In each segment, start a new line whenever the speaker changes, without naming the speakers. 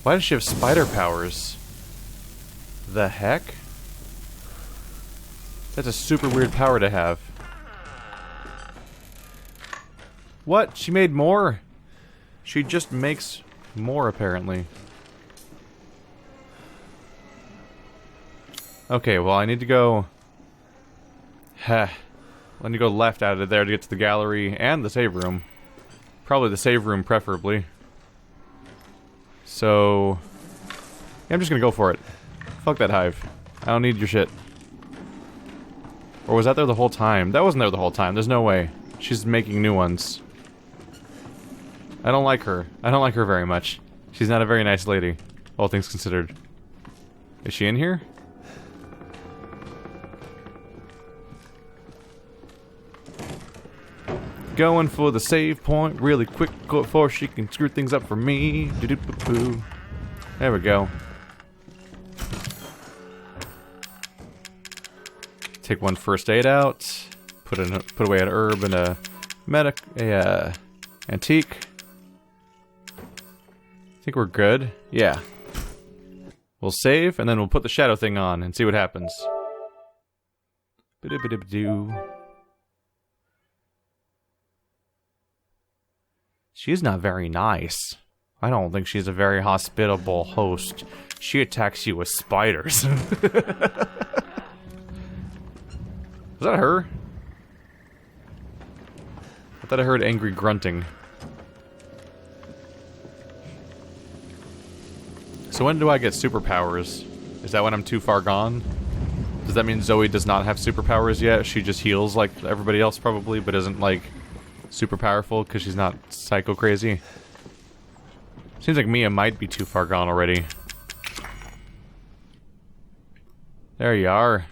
Why does she have spider powers? The heck? That's a super weird power to have. What? She made more? She just makes more, apparently. Okay, well, I need to go... I need to go left out of there to get to the gallery and the save room. Probably the save room, preferably. So... yeah, I'm just gonna go for it. Fuck that hive. I don't need your shit. Or was that there the whole time? That wasn't there the whole time. There's no way. She's making new ones. I don't like her. I don't like her very much. She's not a very nice lady, all things considered. Is she in here? Going for the save point really quick before she can screw things up for me. Doo-doo-poo-poo. There we go. Take one first aid out. Put away an herb and a antique. I think we're good. Yeah. We'll save and then we'll put the shadow thing on and see what happens. Ba-da-ba-da-ba-doo. She's not very nice. I don't think she's a very hospitable host. She attacks you with spiders. Was that her? I thought I heard angry grunting. So when do I get superpowers? Is that when I'm too far gone? Does that mean Zoe does not have superpowers yet? She just heals like everybody else probably, but isn't like super powerful because she's not psycho crazy? Seems like Mia might be too far gone already. There you are.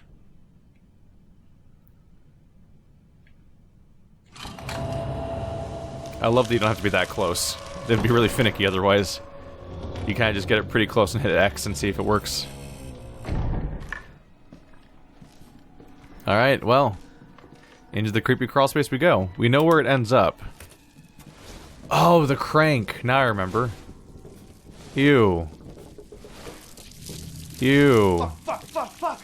I love that you don't have to be that close. It'd be really finicky otherwise. You kind of just get it pretty close and hit X and see if it works. Alright, well. Into the creepy crawl space we go. We know where it ends up. Oh, the crank. Now I remember. Ew. Ew.
Fuck.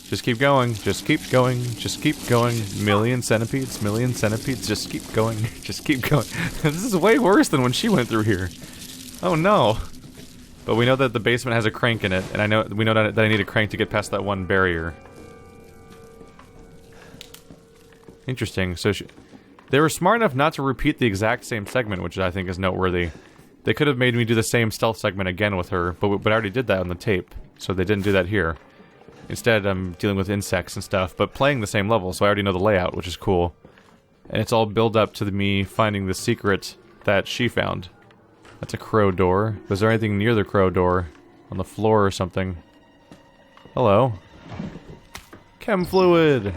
Just keep going. Just keep going. Just keep going. Million centipedes. Just keep going. Just keep going. This is way worse than when she went through here. Oh no. But we know that the basement has a crank in it, and we know that I need a crank to get past that one barrier. Interesting. So they were smart enough not to repeat the exact same segment, which I think is noteworthy. They could have made me do the same stealth segment again with her, but I already did that on the tape, so they didn't do that here. Instead, I'm dealing with insects and stuff, but playing the same level, so I already know the layout, which is cool. And it's all build up to me finding the secret that she found. That's a crow door. Was there anything near the crow door? On the floor or something? Hello. Chem fluid!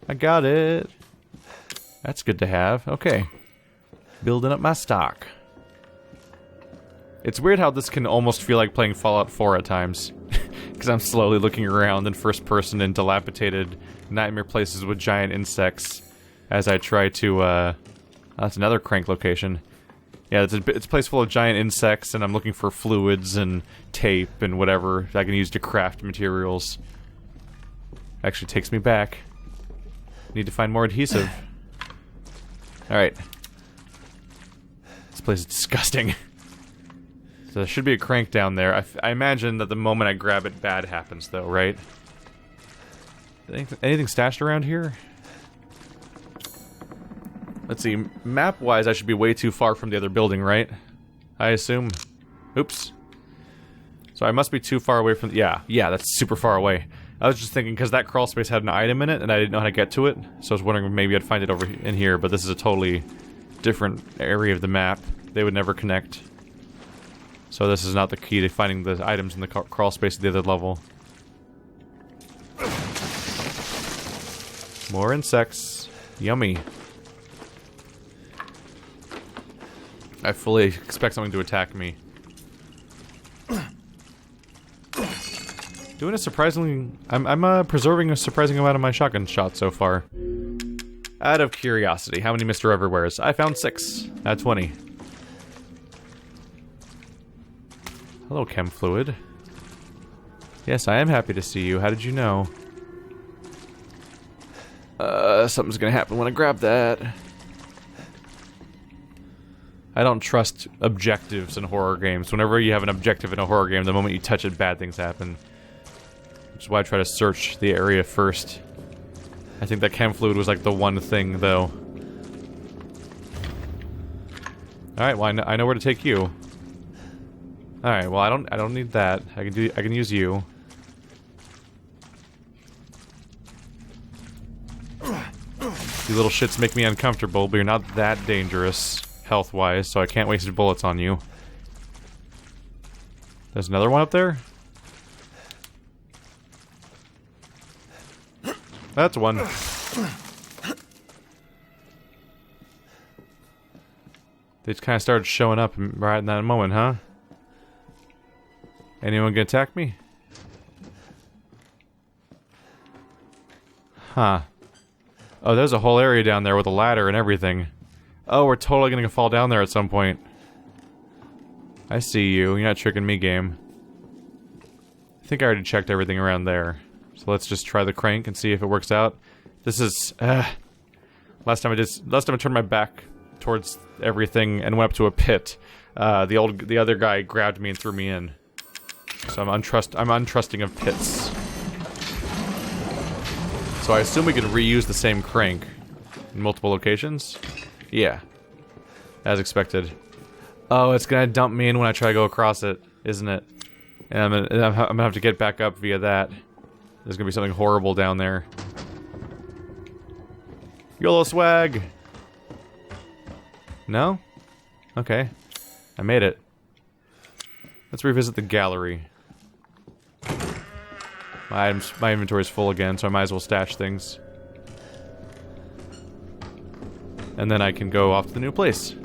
I got it. That's good to have. Okay. Building up my stock. It's weird how this can almost feel like playing Fallout 4 at times. Because I'm slowly looking around in first person in dilapidated nightmare places with giant insects as I try to, that's another crank location. Yeah, it's a place full of giant insects, and I'm looking for fluids and tape and whatever I can use to craft materials. Actually takes me back. Need to find more adhesive. Alright. This place is disgusting. So there should be a crank down there. I imagine that the moment I grab it, bad happens, though, right? Anything stashed around here? Let's see, map-wise I should be way too far from the other building, right? I assume. Oops. So I must be too far away from... Yeah, that's super far away. I was just thinking, because that crawl space had an item in it, and I didn't know how to get to it, so I was wondering if maybe I'd find it over in here, but this is a totally different area of the map. They would never connect. So this is not the key to finding the items in the crawl space at the other level. More insects. Yummy. I fully expect something to attack me. Doing a surprisingly... I'm preserving a surprising amount of my shotgun shots so far. Out of curiosity, how many Mr. Everywheres? I found 6 out of 20. Hello, chem fluid. Yes, I am happy to see you. How did you know? Something's gonna happen when I grab that. I don't trust objectives in horror games. Whenever you have an objective in a horror game, the moment you touch it, bad things happen. Which is why I try to search the area first. I think that chem fluid was like the one thing, though. Alright, well I know where to take you. Alright, well I don't need that. I can use you. You little shits make me uncomfortable, but you're not that dangerous, health-wise, so I can't waste bullets on you. There's another one up there? That's one. They just kind of started showing up right in that moment, huh? Anyone gonna attack me? Huh. Oh, there's a whole area down there with a ladder and everything. Oh, we're totally gonna fall down there at some point. I see you. You're not tricking me, game. I think I already checked everything around there. So let's just try the crank and see if it works out. This is... Last time I turned my back towards everything and went up to a pit. The other guy grabbed me and threw me in. So I'm untrusting of pits. So I assume we can reuse the same crank in multiple locations? Yeah. As expected. Oh, it's gonna dump me in when I try to go across it, isn't it? And I'm gonna have to get back up via that. There's gonna be something horrible down there. YOLO swag! No? Okay. I made it. Let's revisit the gallery. My inventory's full again, so I might as well stash things. And then I can go off to the new place.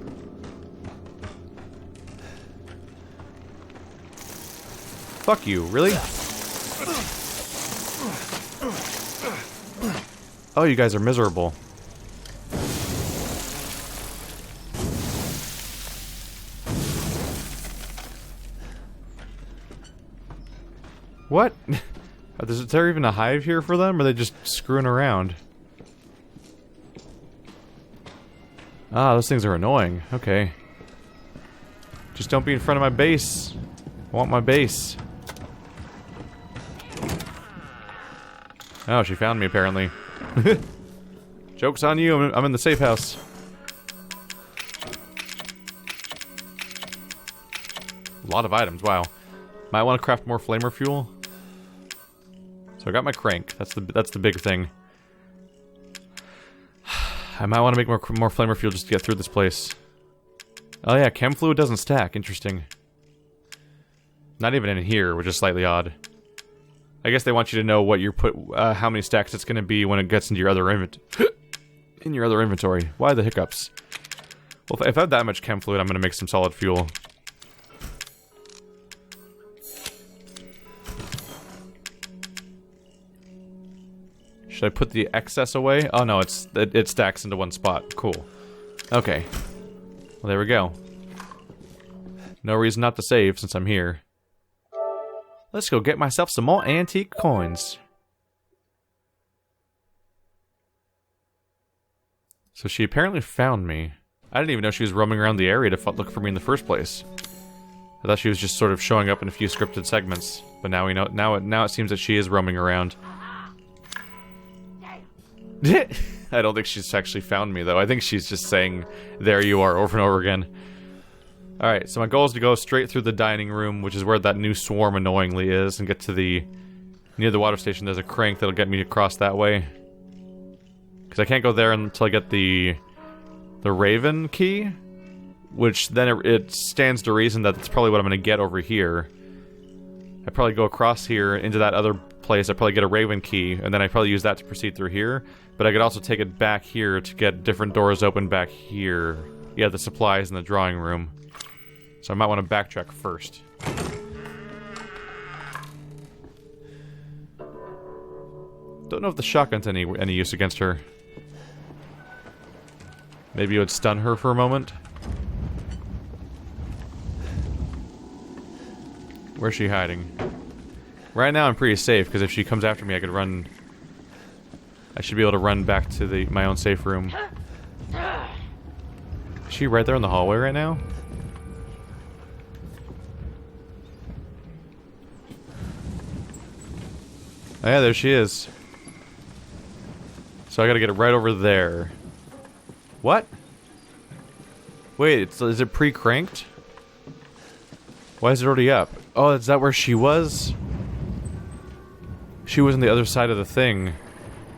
Fuck you, really? Oh, you guys are miserable. What? Is there even a hive here for them, or are they just screwing around? Ah, those things are annoying. Okay. Just don't be in front of my base. I want my base. Oh, she found me, apparently. Joke's on you, I'm in the safe house. A lot of items, wow. Might want to craft more flamer fuel. So I got my crank. That's the big thing. I might want to make more flamer fuel just to get through this place. Oh yeah, chem fluid doesn't stack. Interesting. Not even in here, which is slightly odd. I guess they want you to know what how many stacks it's going to be when it gets into your other inventory. Why the hiccups? Well, if I have that much chem fluid, I'm going to make some solid fuel. Should I put the excess away? Oh no, it stacks into one spot. Cool. Okay. Well, there we go. No reason not to save since I'm here. Let's go get myself some more antique coins. So she apparently found me. I didn't even know she was roaming around the area to look for me in the first place. I thought she was just sort of showing up in a few scripted segments. But now we know. Now it seems that she is roaming around. I don't think she's actually found me, though. I think she's just saying, there you are, over and over again. Alright, so my goal is to go straight through the dining room, which is where that new swarm annoyingly is, and get to the... Near the water station, there's a crank that'll get me across that way. Because I can't go there until I get the Raven key, which then it stands to reason that it's probably what I'm going to get over here. I probably go across here into that other place, I probably get a Raven key, and then I probably use that to proceed through here. But I could also take it back here to get different doors open back here. Yeah, the supplies in the drawing room. So I might want to backtrack first. Don't know if the shotgun's any use against her. Maybe it would stun her for a moment. Where's she hiding? Right now I'm pretty safe, because if she comes after me I could run... I should be able to run back to my own safe room. Is she right there in the hallway right now? Oh yeah, there she is. So I gotta get it right over there. What? Wait, is it pre-cranked? Why is it already up? Oh, is that where she was? She was on the other side of the thing.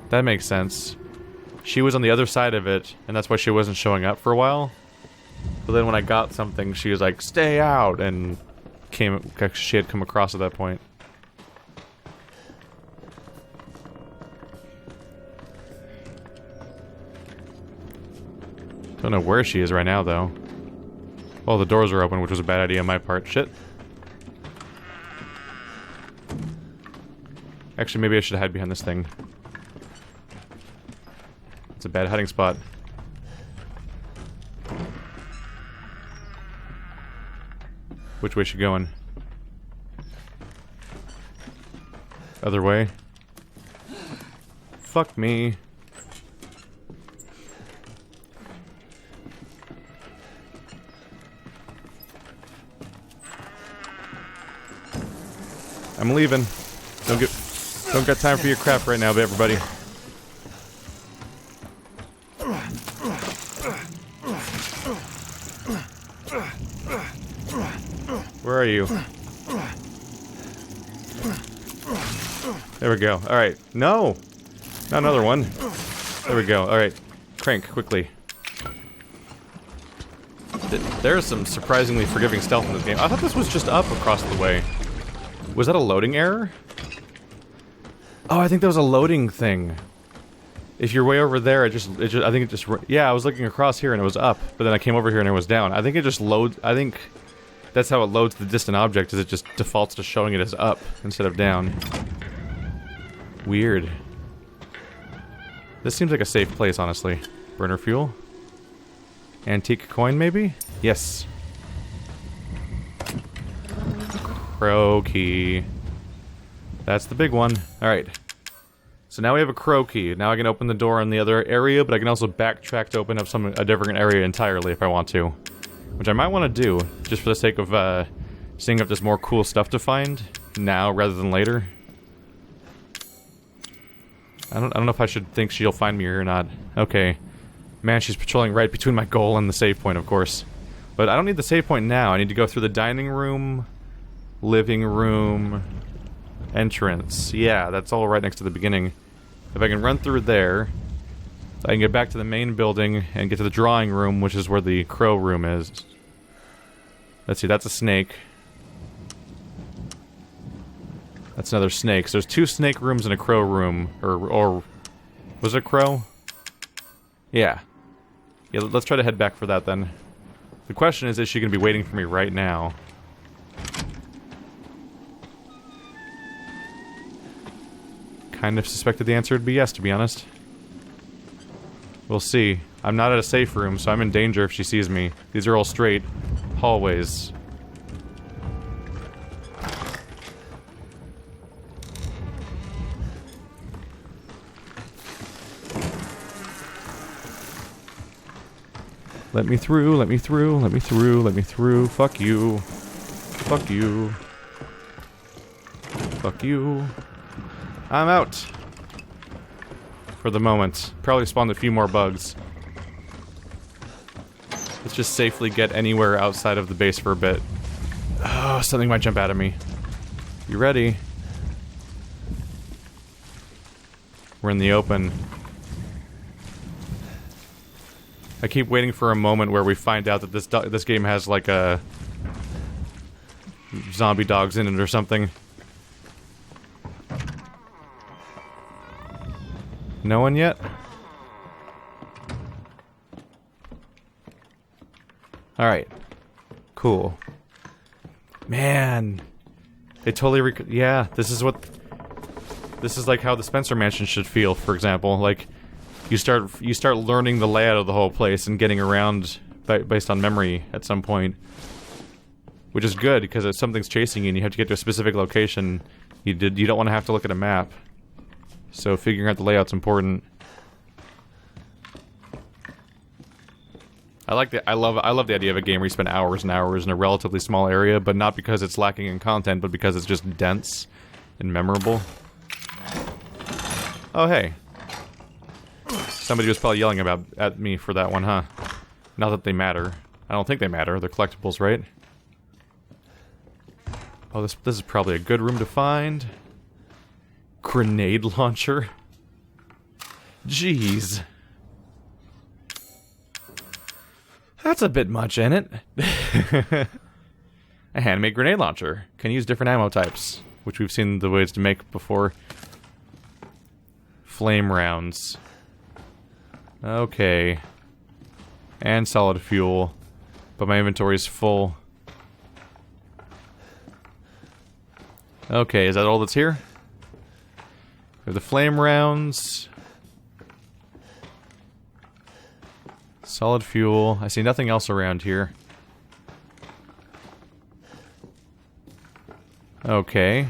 That makes sense. She was on the other side of it, and that's why she wasn't showing up for a while. But then when I got something, she was like, "Stay out," and she had come across at that point. Don't know where she is right now, though. Oh, the doors are open, which was a bad idea on my part. Shit. Actually, maybe I should hide behind this thing. It's a bad hiding spot. Which way is she going? Other way? Fuck me. I'm leaving. Don't got time for your crap right now, everybody. Where are you? There we go. Alright. No! Not another one. There we go. Alright. Crank, quickly. There's some surprisingly forgiving stealth in this game. I thought this was just up across the way. Was that a loading error? Oh, I think that was a loading thing. If you're way over there, I think it just... Yeah, I was looking across here and it was up, but then I came over here and it was down. I think it just loads... I think that's how it loads the distant object, is it just defaults to showing it as up instead of down. Weird. This seems like a safe place, honestly. Burner fuel? Antique coin, maybe? Yes. Crow key. That's the big one. Alright. So now we have a crow key. Now I can open the door in the other area, but I can also backtrack to open up a different area entirely if I want to. Which I might want to do, just for the sake of seeing if there's more cool stuff to find now rather than later. I don't know if I should think she'll find me or not. Okay. Man, she's patrolling right between my goal and the save point, of course. But I don't need the save point now. I need to go through the dining room, living room, entrance. Yeah, that's all right next to the beginning. If I can run through there, I can get back to the main building and get to the drawing room, which is where the crow room is. Let's see, that's a snake. That's another snake. So there's 2 snake rooms and a crow room. Or was it crow? Yeah. Yeah, let's try to head back for that then. The question is she going to be waiting for me right now? Kind of suspected the answer would be yes, to be honest. We'll see. I'm not at a safe room, so I'm in danger if she sees me. These are all straight hallways. Let me through, let me through, let me through, let me through. Fuck you. Fuck you. Fuck you. I'm out. For the moment. Probably spawned a few more bugs. Let's just safely get anywhere outside of the base for a bit. Oh, something might jump out at me. You ready? We're in the open. I keep waiting for a moment where we find out that this game has like a zombie dogs in it or something. No one yet? Alright. Cool. Man. It totally yeah, this is like how the Spencer Mansion should feel, for example. Like, you start learning the layout of the whole place and getting around based on memory at some point. Which is good, because if something's chasing you and you have to get to a specific location, you don't want to have to look at a map. So figuring out the layout's important. I love the idea of a game where you spend hours and hours in a relatively small area, but not because it's lacking in content, but because it's just dense and memorable. Oh, hey. Somebody was probably yelling at me for that one, huh? Not that they matter. I don't think they matter. They're collectibles, right? Oh, this is probably a good room to find. Grenade launcher. Jeez. That's a bit much, ain't it? A handmade grenade launcher. Can use different ammo types, which we've seen the ways to make before. Flame rounds. Okay. And solid fuel. But my inventory is full. Okay, is that all that's here? We have the flame rounds. Solid fuel. I see nothing else around here. Okay.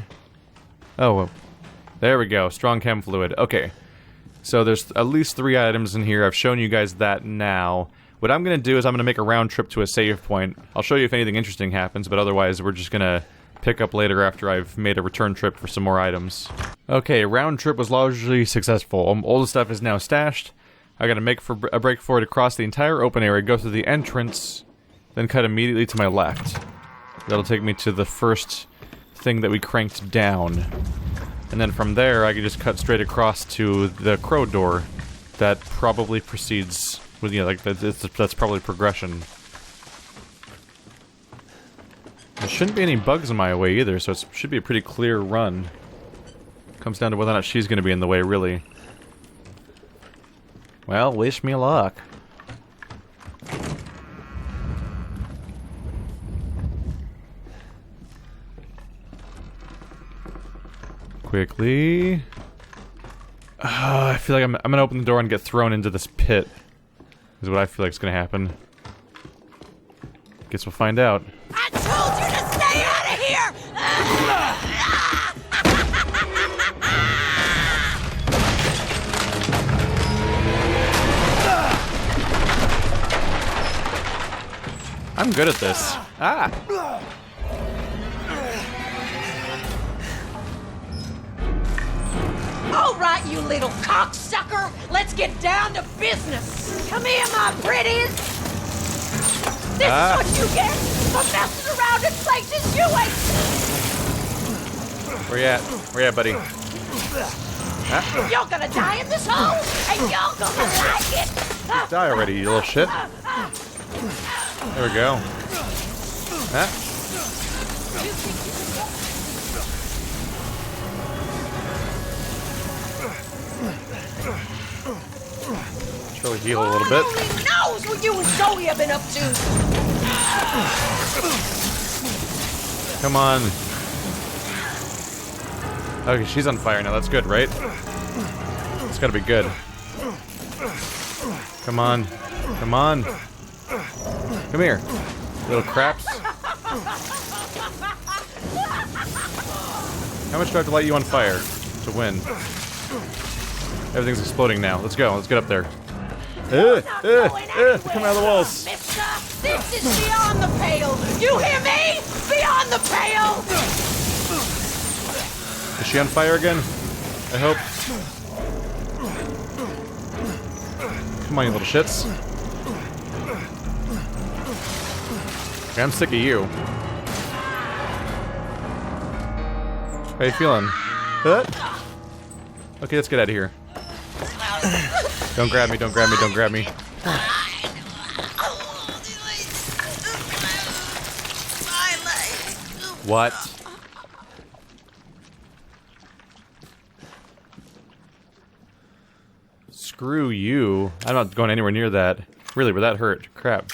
Oh, there we go. Strong chem fluid. Okay. So there's at least 3 items in here. I've shown you guys that now. What I'm going to do is I'm going to make a round trip to a save point. I'll show you if anything interesting happens, but otherwise we're just going to pick up later after I've made a return trip for some more items. Okay, round trip was largely successful. All the stuff is now stashed. I gotta make a break for it across the entire open area, go through the entrance, then cut immediately to my left. That'll take me to the first thing that we cranked down. And then from there, I can just cut straight across to the crow door that probably proceeds with, you know, like, that's probably progression. There shouldn't be any bugs in my way either, so it should be a pretty clear run. Comes down to whether or not she's gonna be in the way, really. Well, wish me luck. Quickly. I feel like I'm gonna open the door and get thrown into this pit. Is what I feel like is gonna happen. Guess we'll find out.
I told you to stay out of here!
I'm good at this. Ah!
All right, you little cocksucker! Let's get down to business! Come here, my pretties! This is what you get for messing around in places you ain't...
Where you at? Where you at, buddy? Ah.
You're gonna die in this hole, and you're gonna like it!
Die already, you little shit. There we go. Ah. Try to heal a little bit.
Only knows what you and Zoe have been up to!
Come on. Okay, she's on fire now. That's good, right? It's gotta be good. Come on. Come on. Come here, little craps. How much do I have to light you on fire to win? Everything's exploding now. Let's go. Let's get up there. They're coming out of the walls.
Mister, this is beyond the pale. You hear me? Beyond the pale.
Is she on fire again? I hope. Come on, you little shits. Okay, I'm sick of you. How you feeling? Okay, let's get out of here. Don't grab me, don't grab me, don't grab me. What? Screw you. I'm not going anywhere near that. Really, where that hurt. Crap.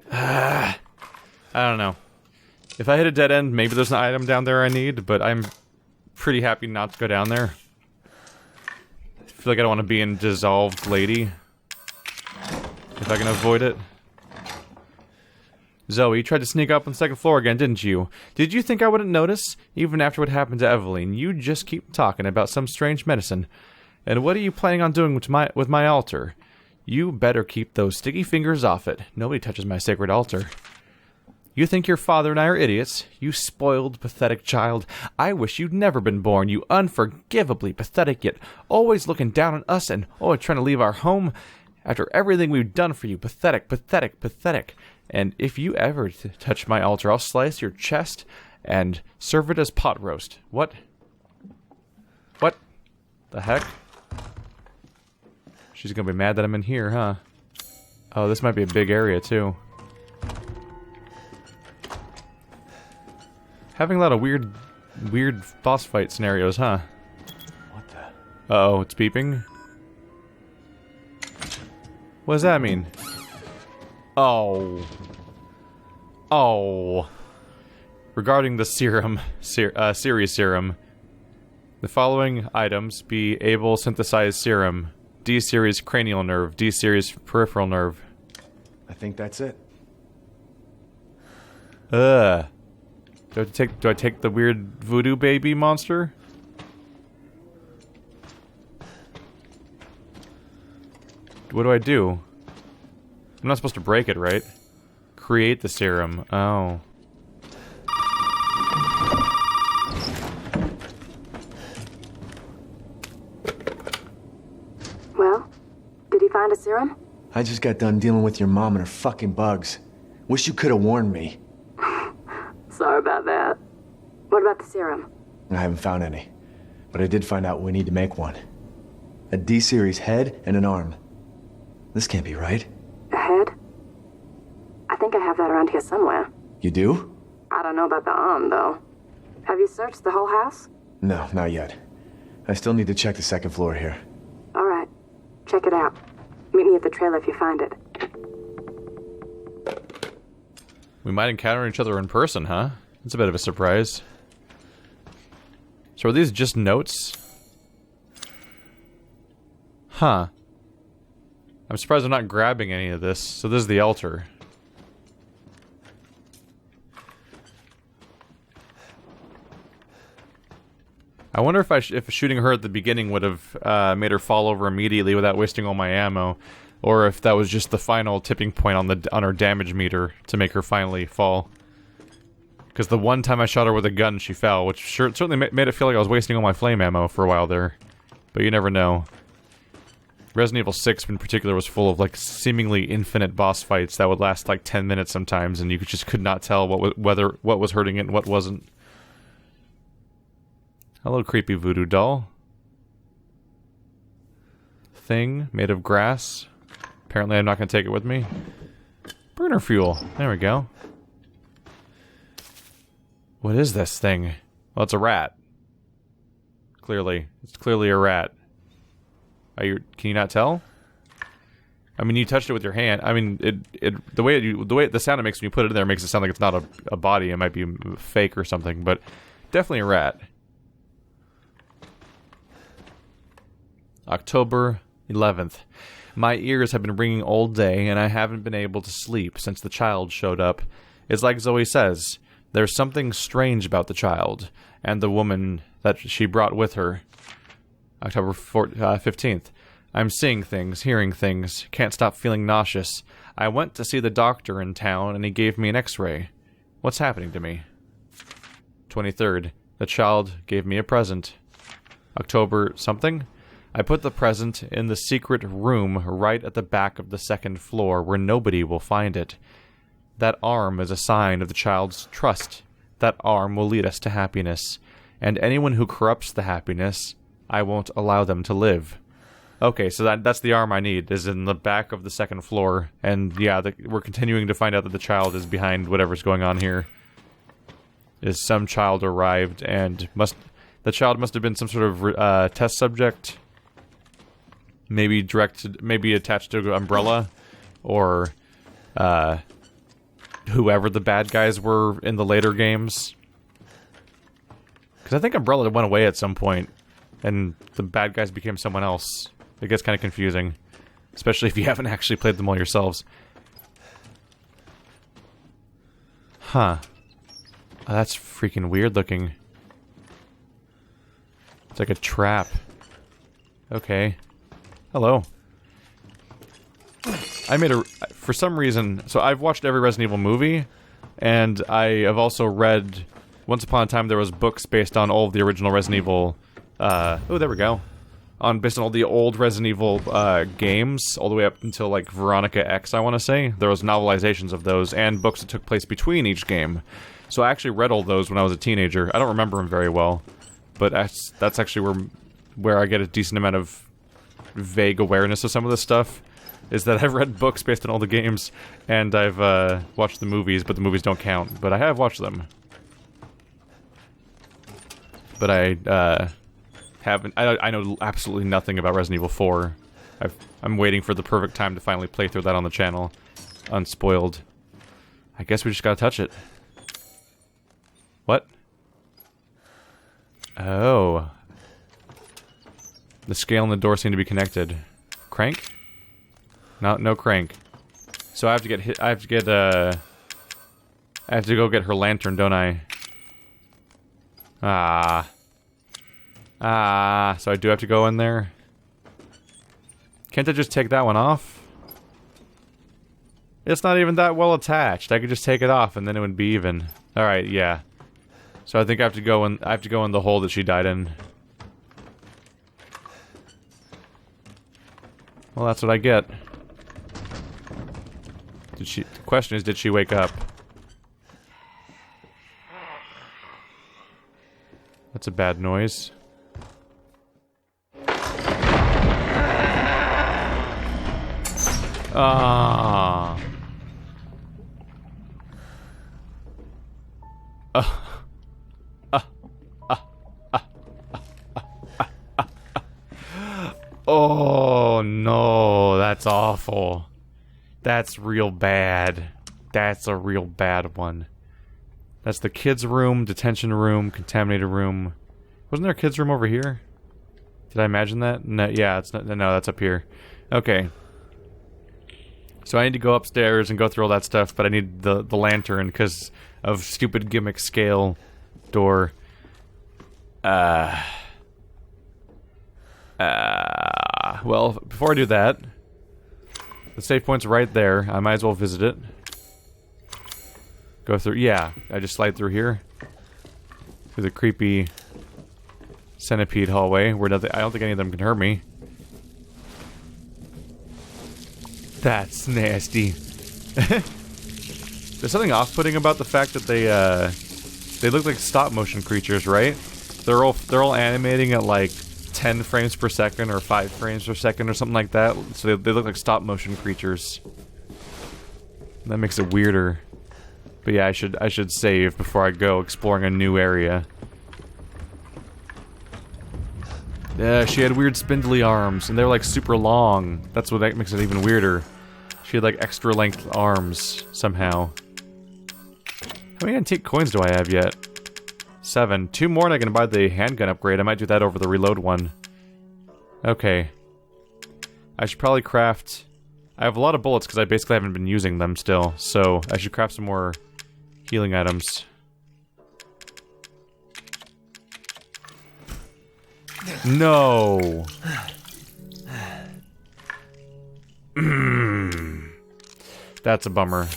I don't know. If I hit a dead end, maybe there's an item down there I need, but I'm pretty happy not to go down there. I feel like I don't want to be in Dissolved Lady. If I can avoid it. Zoe, you tried to sneak up on the second floor again, didn't you? Did you think I wouldn't notice? Even after what happened to Eveline, you just keep talking about some strange medicine. And what are you planning on doing with my altar? You better keep those sticky fingers off it. Nobody touches my sacred altar. You think your father and I are idiots? You spoiled, pathetic child. I wish you'd never been born, you unforgivably pathetic, yet always looking down on us and always trying to leave our home after everything we've done for you. Pathetic, pathetic, pathetic. And if you ever touch my altar, I'll slice your chest and serve it as pot roast. What? What the heck? She's gonna be mad that I'm in here, huh? Oh, this might be a big area, too. Having a lot of weird boss fight scenarios, huh?
What the?
Uh-oh, it's beeping. What does that mean? Oh. Oh. Regarding the serum, series serum, the following items be able synthesized serum. D-series cranial nerve, D-series peripheral nerve.
I think that's it.
Do I take the weird voodoo baby monster? What do I do? I'm not supposed to break it, right? Create the serum. Oh.
Well, did you find a serum?
I just got done dealing with your mom and her fucking bugs. Wish you could have warned me.
Sorry about that. What about the serum?
I haven't found any. But I did find out we need to make one. A D-series head and an arm. This can't be right.
A head? I think I have that around here somewhere.
You do?
I don't know about the arm, though. Have you searched the whole house?
No, not yet. I still need to check the second floor here.
All right. Check it out. Meet me at the trailer if you find it.
We might encounter each other in person, huh? It's a bit of a surprise. So are these just notes? Huh. I'm surprised I'm not grabbing any of this. So this is the altar. I wonder if shooting her at the beginning would have made her fall over immediately without wasting all my ammo, or if that was just the final tipping point on her damage meter to make her finally fall. Because the one time I shot her with a gun, she fell, which certainly made it feel like I was wasting all my flame ammo for a while there. But you never know. Resident Evil 6 in particular was full of like seemingly infinite boss fights that would last like 10 minutes sometimes, and you just could not tell what was hurting it and what wasn't. Hello, creepy voodoo doll. Thing made of grass. Apparently I'm not going to take it with me. Burner fuel. There we go. What is this thing? Well, it's a rat. Clearly. It's clearly a rat. Can you not tell? I mean, you touched it with your hand. I mean, the sound it makes when you put it in there makes it sound like it's not a body. It might be fake or something, but definitely a rat. October 11th. My ears have been ringing all day, and I haven't been able to sleep since the child showed up. It's like Zoe says, there's something strange about the child, and the woman that she brought with her. October 15th. I'm seeing things, hearing things, can't stop feeling nauseous. I went to see the doctor in town, and he gave me an x-ray. What's happening to me? 23rd. The child gave me a present. October something? I put the present in the secret room right at the back of the second floor where nobody will find it. That arm is a sign of the child's trust. That arm will lead us to happiness. And anyone who corrupts the happiness, I won't allow them to live. Okay, so that's the arm I need, is in the back of the second floor. And yeah, we're continuing to find out that the child is behind whatever's going on here. Is some child arrived and the child must have been some sort of test subject. Maybe attached to an umbrella, or whoever the bad guys were in the later games. Because I think Umbrella went away at some point, and the bad guys became someone else. It gets kind of confusing, especially if you haven't actually played them all yourselves. Huh. Oh, that's freaking weird looking. It's like a trap. Okay. Hello. I made a... For some reason... So I've watched every Resident Evil movie, and I have also read... Once upon a time there was books based on all of the original Resident Evil... oh, there we go. Based on all the old Resident Evil games, all the way up until, like, Veronica X, I want to say. There was novelizations of those, and books that took place between each game. So I actually read all those when I was a teenager. I don't remember them very well, but that's actually where I get a decent amount of vague awareness of some of this stuff, is that I've read books based on all the games, and I've watched the movies, but the movies don't count. But I have watched them. But I haven't... I know absolutely nothing about Resident Evil 4. I'm waiting for the perfect time to finally play through that on the channel, unspoiled. I guess we just gotta touch it. What? Oh. The scale and the door seem to be connected. Crank? No crank. So I have to get hit. I have to go get her lantern, don't I? So I do have to go in there. Can't I just take that one off? It's not even that well attached. I could just take it off and then it would be even. Alright, yeah. So I think I have to go in the hole that she died in. Well, that's what I get. The question is, did she wake up? That's a bad noise. Ah. Oh no, that's awful. That's real bad. That's a real bad one. That's the kids' room, detention room, contaminated room. Wasn't there a kids' room over here? Did I imagine that? No, yeah, it's not. No, that's up here. Okay. So I need to go upstairs and go through all that stuff, but I need the lantern because of stupid gimmick scale door. Well, before I do that, the save point's right there. I might as well visit it. Go through, yeah, I just slide through here. Through the creepy centipede hallway where I don't think any of them can hurt me. That's nasty. There's something off-putting about the fact that they look like stop-motion creatures, right? They're all animating at like 10 frames per second or 5 frames per second or something like that. So they look like stop-motion creatures. That makes it weirder. But yeah, I should save before I go exploring a new area. Yeah, she had weird spindly arms, and they're like super long. That's what makes it even weirder. She had like extra length arms, somehow. How many antique coins do I have yet? 7. 2 more and I can buy the handgun upgrade. I might do that over the reload one. Okay. I should probably craft... I have a lot of bullets because I basically haven't been using them still, so I should craft some more healing items. No! That's a bummer.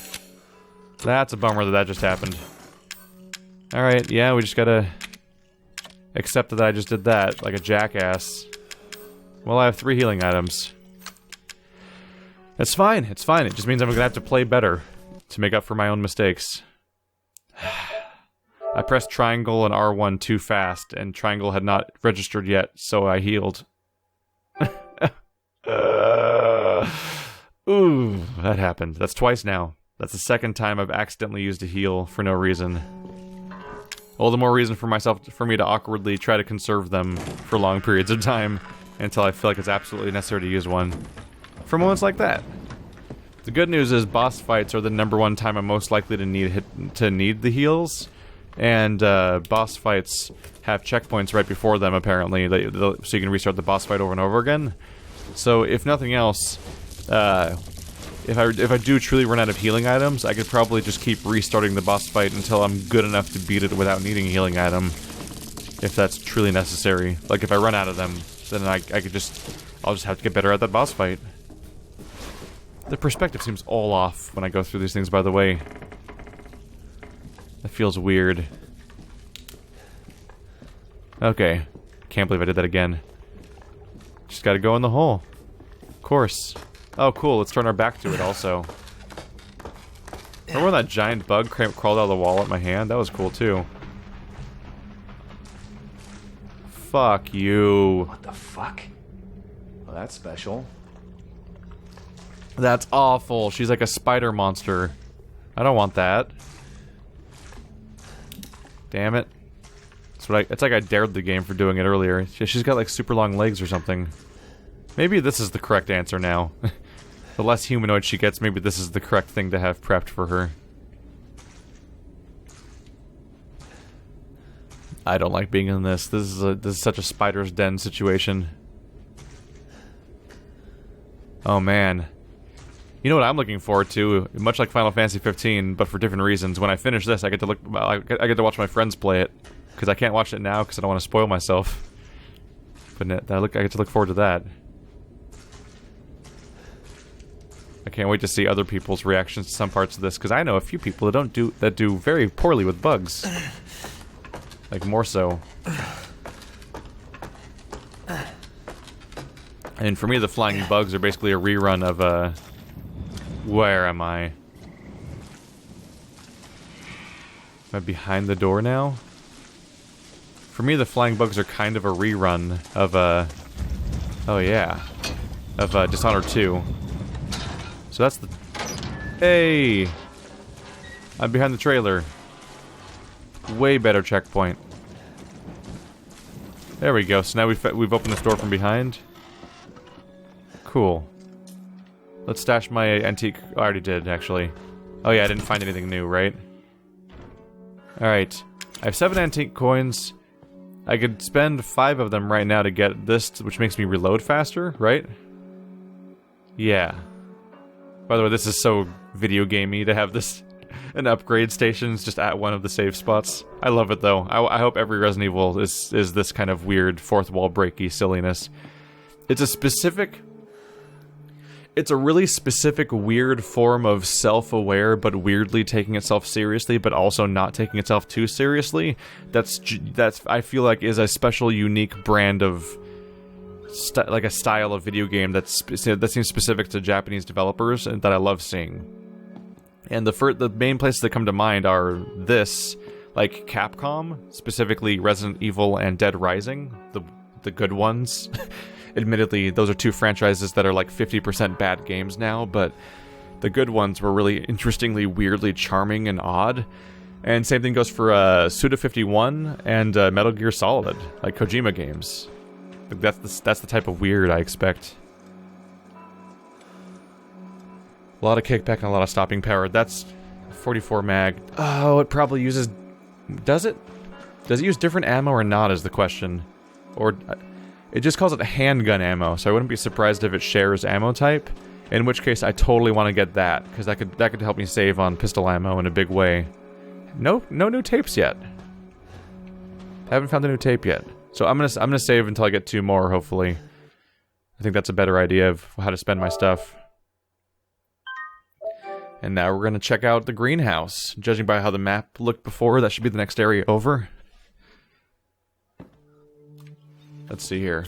That's a bummer that just happened. Alright, yeah, we just gotta accept that I just did that, like a jackass. Well, I have 3 healing items. It's fine, it's fine. It just means I'm gonna have to play better to make up for my own mistakes. I pressed triangle and R1 too fast, and triangle had not registered yet, so I healed. Ooh, that happened. That's twice now. That's the second time I've accidentally used a heal for no reason. All the more reason for me to awkwardly try to conserve them for long periods of time until I feel like it's absolutely necessary to use one. For moments like that. The good news is boss fights are the #1 time I'm most likely to need the heals, and boss fights have checkpoints right before them apparently, so you can restart the boss fight over and over again. So if nothing else, if I do truly run out of healing items, I could probably just keep restarting the boss fight until I'm good enough to beat it without needing a healing item. If that's truly necessary. Like, if I run out of them, then I'll just have to get better at that boss fight. The perspective seems all off when I go through these things, by the way. That feels weird. Okay. Can't believe I did that again. Just gotta go in the hole. Of course. Oh, cool. Let's turn our back to it also. Remember when that giant bug crawled out of the wall at my hand? That was cool, too. Fuck you.
What the fuck? Well, that's special.
That's awful. She's like a spider monster. I don't want that. Damn it. It's like I dared the game for doing it earlier. She's got like super long legs or something. Maybe this is the correct answer now. The less humanoid she gets, maybe this is the correct thing to have prepped for her. I don't like being in this. This is such a spider's den situation. Oh man. You know what I'm looking forward to? Much like Final Fantasy 15, but for different reasons. When I finish this, I get to watch my friends play it, because I can't watch it now because I don't want to spoil myself. But I get to look forward to that. I can't wait to see other people's reactions to some parts of this, because I know a few people that do very poorly with bugs. Like, more so. And for me, the flying bugs are basically a rerun of, where am I? Am I behind the door now? For me, the flying bugs are kind of a rerun of, oh yeah. Of, Dishonored 2. So that's the... Hey! I'm behind the trailer. Way better checkpoint. There we go. So now we've opened this door from behind. Cool. Let's stash my antique... Oh, I already did, actually. Oh yeah, I didn't find anything new, right? Alright. I have 7 antique coins. I could spend 5 of them right now to get this, which makes me reload faster, right? Yeah. By the way, this is so video gamey to have this... an upgrade stations just at one of the save spots. I love it, though. I hope every Resident Evil is this kind of weird fourth wall breaky silliness. It's a really specific weird form of self-aware but weirdly taking itself seriously but also not taking itself too seriously. That's I feel like is a special unique brand of like a style of video game that seems specific to Japanese developers and that I love seeing. And the main places that come to mind are this, like Capcom, specifically Resident Evil and Dead Rising, the good ones. Admittedly, those are 2 franchises that are like 50% bad games now, but the good ones were really interestingly, weirdly charming and odd. And same thing goes for Suda 51 and Metal Gear Solid, like Kojima games. Like that's the type of weird I expect. A lot of kickback and a lot of stopping power. That's 44 mag. Oh, it probably uses... Does it? Does it use different ammo or not is the question. Or... It just calls it handgun ammo, so I wouldn't be surprised if it shares ammo type. In which case, I totally want to get that, because that could help me save on pistol ammo in a big way. No new tapes yet. Haven't found a new tape yet. So I'm gonna save until I get 2 more, hopefully. I think that's a better idea of how to spend my stuff. And now we're gonna check out the greenhouse. Judging by how the map looked before, that should be the next area over. Let's see here.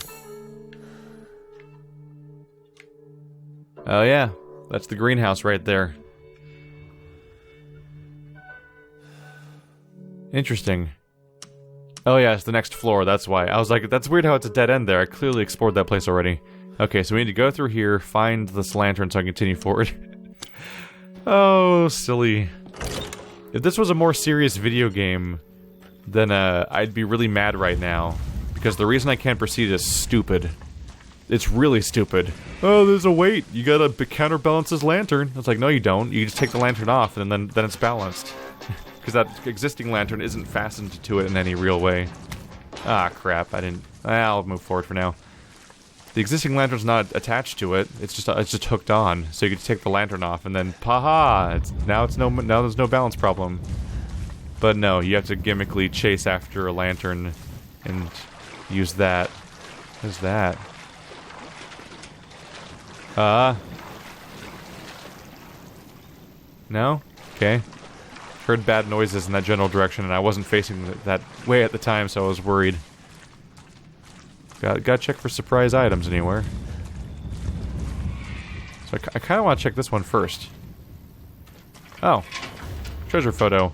Oh yeah, that's the greenhouse right there. Interesting. Oh yeah, it's the next floor, that's why. I was like, that's weird how it's a dead end there. I clearly explored that place already. Okay, so we need to go through here, find this lantern so I can continue forward. Oh, silly. If this was a more serious video game, then I'd be really mad right now. Because the reason I can't proceed is stupid. It's really stupid. Oh, there's a weight. You gotta counterbalance this lantern. It's like, no you don't. You just take the lantern off and then it's balanced. Because that existing lantern isn't fastened to it in any real way. Ah, crap. I'll move forward for now. The existing lantern's not attached to it. It's just hooked on. So you can take the lantern off, and then paha! Now there's no balance problem. But no, you have to gimmickly chase after a lantern and use that. What is that? No? Okay. Heard bad noises in that general direction, and I wasn't facing that way at the time, so I was worried. Gotta check for surprise items anywhere. So I kind of want to check this one first. Oh. Treasure photo.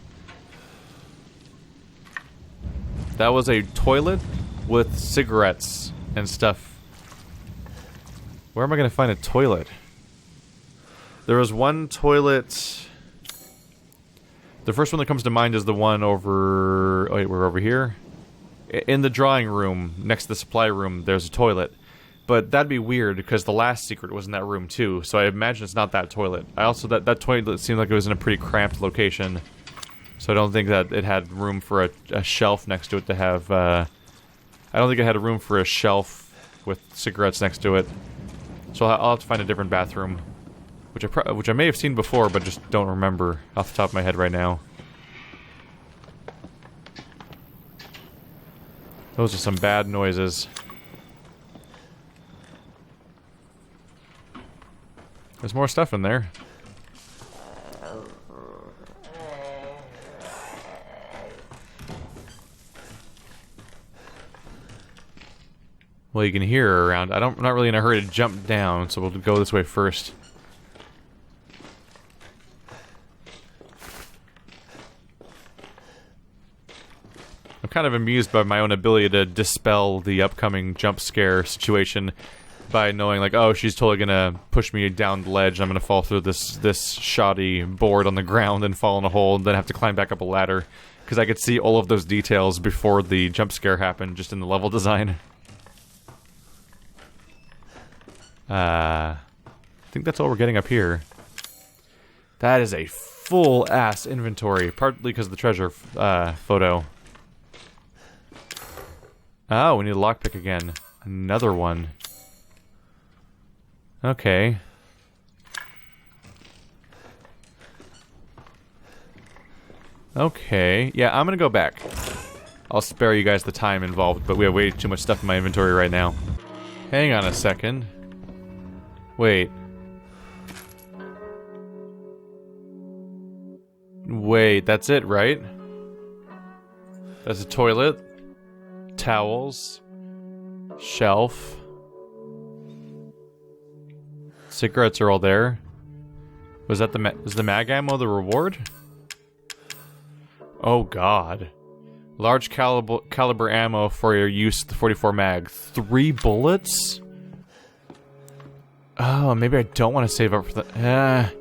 That was a toilet with cigarettes and stuff. Where am I going to find a toilet? There was one toilet... The first one that comes to mind is the one over... Oh wait, we're over here? In the drawing room, next to the supply room, there's a toilet. But that'd be weird, because the last secret was in that room too, so I imagine it's not that toilet. I also... That toilet seemed like it was in a pretty cramped location. So I don't think that it had room for a shelf next to it to have... I don't think it had a room for a shelf with cigarettes next to it. So I'll have to find a different bathroom. Which I may have seen before, but just don't remember off the top of my head right now. Those are some bad noises. There's more stuff in there. Well, you can hear her around. I'm not really in a hurry to jump down, so we'll go this way first. I'm kind of amused by my own ability to dispel the upcoming jump scare situation by knowing, like, oh, she's totally gonna push me down the ledge. I'm gonna fall through this shoddy board on the ground and fall in a hole, and then have to climb back up a ladder. Because I could see all of those details before the jump scare happened, just in the level design. I think that's all we're getting up here. That is a full-ass inventory, partly because of the treasure photo. Oh, we need a lockpick again. Another one. Okay. Okay. Yeah, I'm gonna go back. I'll spare you guys the time involved, but we have way too much stuff in my inventory right now. Hang on a second. Wait. Wait, that's it, right? That's a toilet. Towels. Shelf. Cigarettes are all there. Was that is the mag ammo the reward? Oh god. Large caliber ammo for your use, the 44 mag. 3 bullets? Oh, maybe I don't want to save up for the...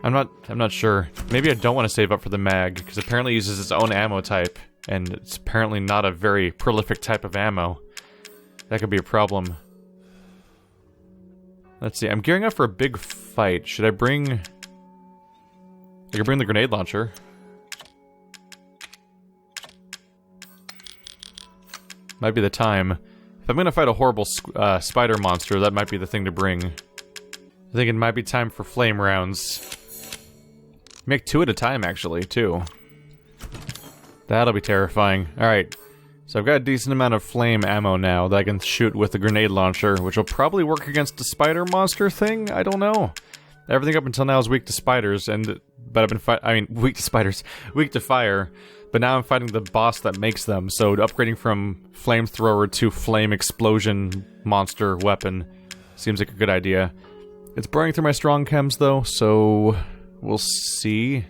I'm not sure. Maybe I don't want to save up for the mag, because apparently it uses its own ammo type, and it's apparently not a very prolific type of ammo. That could be a problem. Let's see, I'm gearing up for a big fight. Should I bring... I could bring the grenade launcher. Might be the time. If I'm gonna fight a horrible spider monster, that might be the thing to bring. I think it might be time for flame rounds. Make 2 at a time, actually, too. That'll be terrifying. Alright. So I've got a decent amount of flame ammo now that I can shoot with the grenade launcher, which will probably work against the spider monster thing? I don't know. Everything up until now is weak to spiders, but I've been weak to spiders. Weak to fire. But now I'm fighting the boss that makes them, so upgrading from flamethrower to flame explosion monster weapon seems like a good idea. It's burning through my strong chems though, so we'll see.